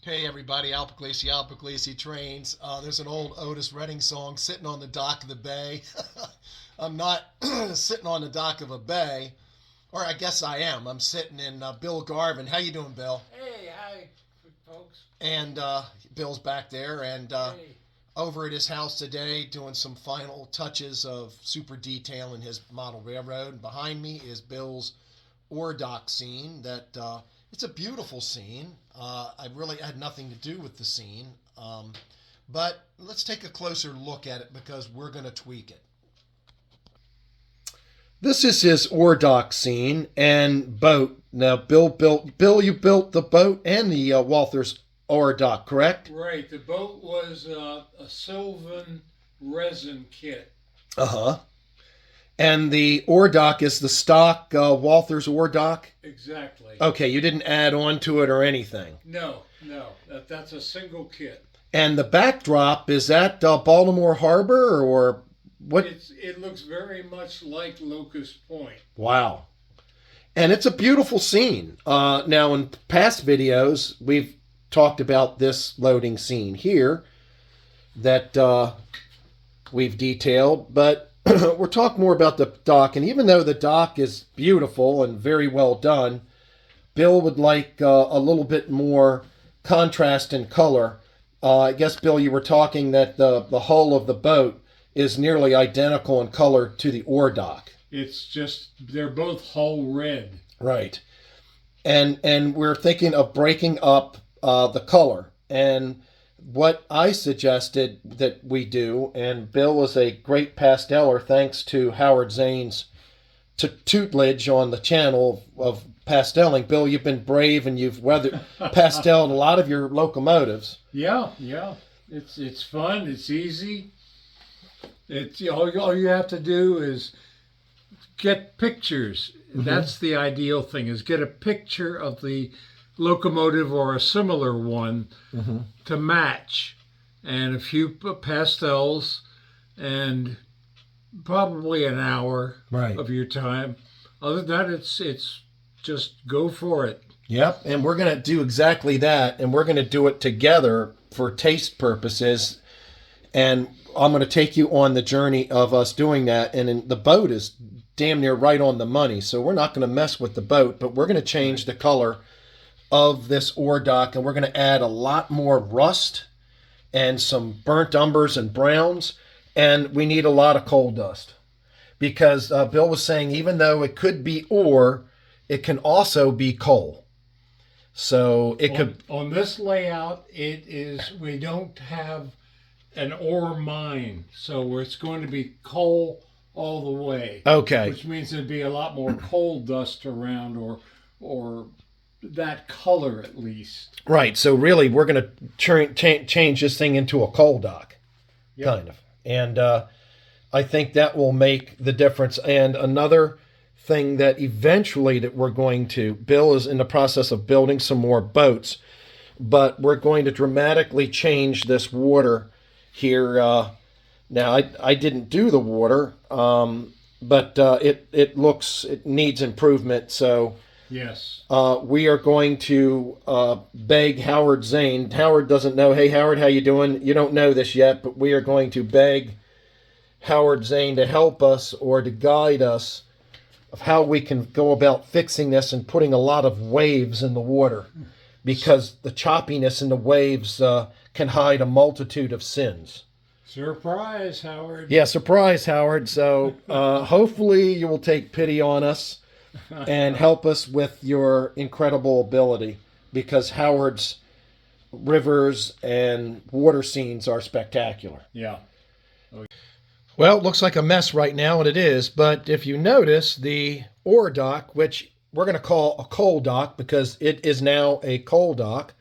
Hey everybody, Al Puglisi Trains. There's an old Otis Redding song, Sitting on the Dock of the Bay. I'm not sitting on the dock of a bay, or I guess I am. I'm sitting in Bill Garvin. How you doing, Bill? Hey, hi, folks. And Bill's back there, and Hey. over at his house today doing some final touches of super detail in his model railroad. And behind me is Bill's ore dock scene that it's a beautiful scene. I really had nothing to do with the scene, but let's take a closer look at it because we're going to tweak it. This is his ore dock scene and boat. Now, Bill, you built the boat and the Walther's ore dock, correct? Right, the boat was a Sylvan resin kit. Uh huh. And the ore dock is the stock Walther's ore dock? Exactly. Okay, you didn't add on to it or anything. No, that's a single kit. And the backdrop, is that Baltimore Harbor or what? It looks very much like Locust Point. Wow. And it's a beautiful scene. Now, in past videos, we've talked about this loading scene here that we've detailed, but we'll talk more about the dock. And even though the dock is beautiful and very well done, Bill would like a little bit more contrast in color. I guess, Bill, you were talking that the hull of the boat is nearly identical in color to the ore dock. It's just, they're both hull red. Right. And we're thinking of breaking up the color. And what I suggested that we do, and Bill is a great pasteller thanks to Howard Zane's tutelage on the channel of pastelling. Bill, you've been brave and you've pasteled a lot of your locomotives. Yeah. It's fun. It's easy. All you have to do is get pictures. Mm-hmm. That's the ideal thing, is get a picture of the locomotive or a similar one mm-hmm. to match, and a few pastels, and probably an hour right. of your time. Other than that, it's just go for it. Yep, and we're going to do exactly that, and we're going to do it together for taste purposes, and I'm going to take you on the journey of us doing that, and the boat is damn near right on the money, so we're not going to mess with the boat, but we're going to change the color of this ore dock, and we're going to add a lot more rust and some burnt umbers and browns, and we need a lot of coal dust, because Bill was saying even though it could be ore, it can also be coal. So it could... On this layout, we don't have an ore mine, so it's going to be coal all the way. Okay. Which means there'd be a lot more coal dust around, or that color at least. Right. So really, we're going to change this thing into a coal dock, yep. Kind of. And I think that will make the difference. And another thing that eventually that we're going to, Bill is in the process of building some more boats, but we're going to dramatically change this water here. Now, I didn't do the water, but it needs improvement. So yes, we are going to beg Howard Zane. Howard doesn't know. Hey, Howard, how you doing? You don't know this yet, but we are going to beg Howard Zane to help us or to guide us of how we can go about fixing this and putting a lot of waves in the water, because the choppiness in the waves can hide a multitude of sins. Surprise, Howard. Yeah, surprise, Howard. So hopefully you will take pity on us and help us with your incredible ability, because Howard's rivers and water scenes are spectacular. Yeah. Well, it looks like a mess right now, and it is, but if you notice, the ore dock, which we're going to call a coal dock because it is now a coal dock,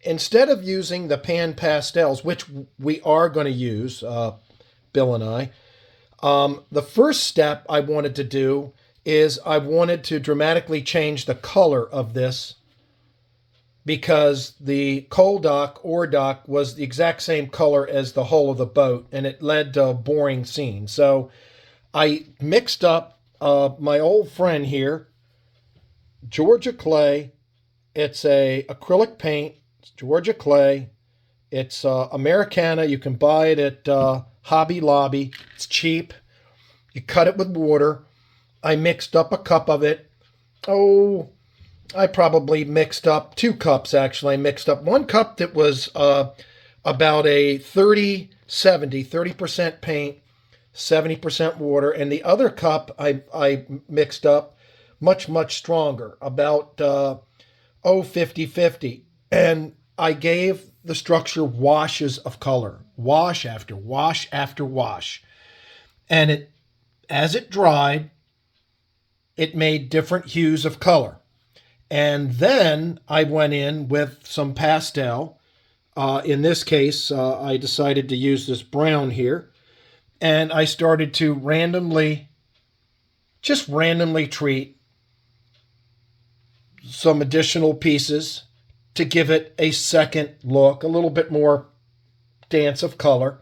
instead of using the pan pastels, which we are going to use, Bill and I, the first step I wanted to do is I wanted to dramatically change the color of this, because the coal dock, ore dock, was the exact same color as the hull of the boat, and it led to a boring scene. So I mixed up my old friend here, Georgia Clay, It's a acrylic paint. It's Georgia clay. It's Americana. You can buy it at Hobby Lobby. It's cheap. You cut it with water. I mixed up a cup of it. Oh, I probably mixed up 2 cups, actually. I mixed up 1 cup that was about a 30% paint, 70% water. And the other cup I mixed up much stronger, about 50-50. And I gave the structure washes of color, wash after wash after wash. And as it dried, it made different hues of color. And then I went in with some pastel. In this case, I decided to use this brown here. And I started to randomly treat some additional pieces to give it a second look, a little bit more dance of color.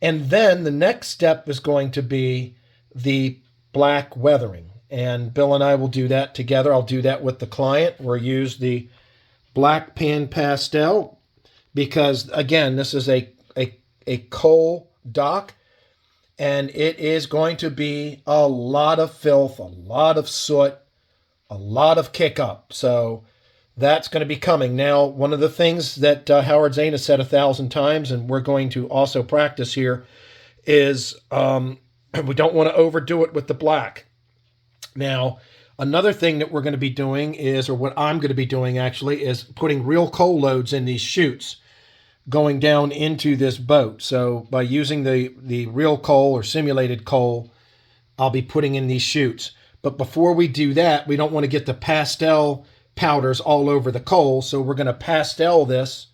And then the next step is going to be the black weathering. And Bill and I will do that together. I'll do that with the client. We'll use the black pan pastel because, again, this is a coal dock, and it is going to be a lot of filth, a lot of soot, a lot of kick up. So that's going to be coming. Now, one of the things that Howard Zane has said 1,000 times, and we're going to also practice here, is we don't want to overdo it with the black. Now, another thing that we're going to be doing is, or what I'm going to be doing actually, is putting real coal loads in these chutes going down into this boat. So by using the real coal or simulated coal, I'll be putting in these chutes. But before we do that, we don't want to get the pastel powders all over the coal. So we're going to pastel this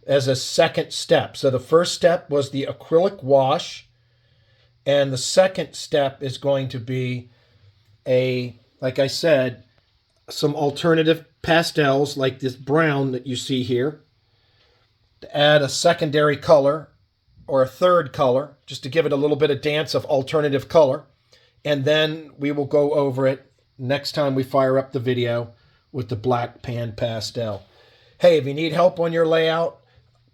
as a second step. So the first step was the acrylic wash. And the second step is going to be like I said, some alternative pastels like this brown that you see here, to add a secondary color or a third color, just to give it a little bit of dance of alternative color. And then we will go over it next time we fire up the video with the black pan pastel. Hey, if you need help on your layout,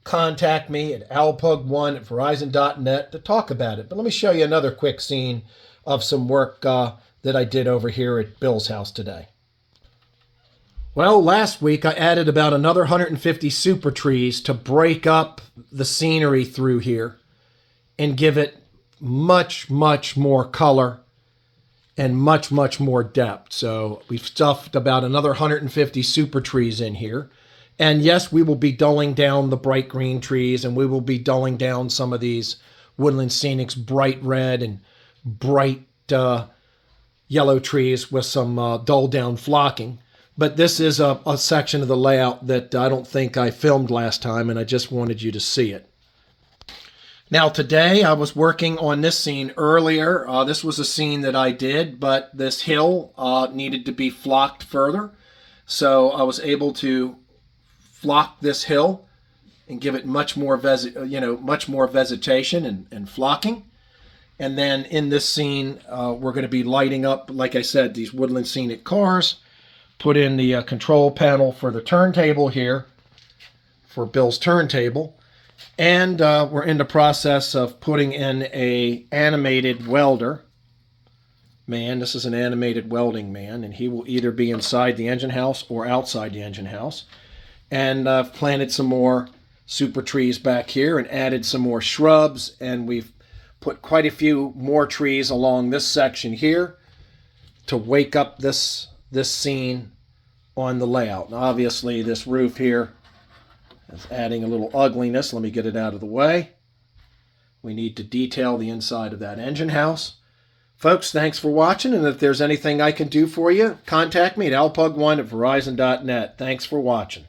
contact me at alpug1@verizon.net to talk about it. But let me show you another quick scene of some work that I did over here at Bill's house today. Well, last week I added about another 150 super trees to break up the scenery through here and give it much more color and much more depth. So we've stuffed about another 150 super trees in here. And yes, we will be dulling down the bright green trees, and we will be dulling down some of these Woodland Scenics bright red and bright yellow trees with some dull down flocking. But this is a section of the layout that I don't think I filmed last time, and I just wanted you to see it. Now today I was working on this scene earlier. This was a scene that I did, but this hill needed to be flocked further. So I was able to flock this hill and give it much more vegetation and flocking. And then in this scene, we're going to be lighting up, like I said, these Woodland Scenic cars. Put in the control panel for the turntable here, for Bill's turntable. And we're in the process of putting in a animated welder man. This is an animated welding man, and he will either be inside the engine house or outside the engine house. And I've planted some more super trees back here and added some more shrubs, and we've put quite a few more trees along this section here to wake up this scene on the layout. And obviously this roof here is adding a little ugliness. Let me get it out of the way. We need to detail the inside of that engine house. Folks, thanks for watching, and if there's anything I can do for you, contact me at alpug1@verizon.net. Thanks for watching.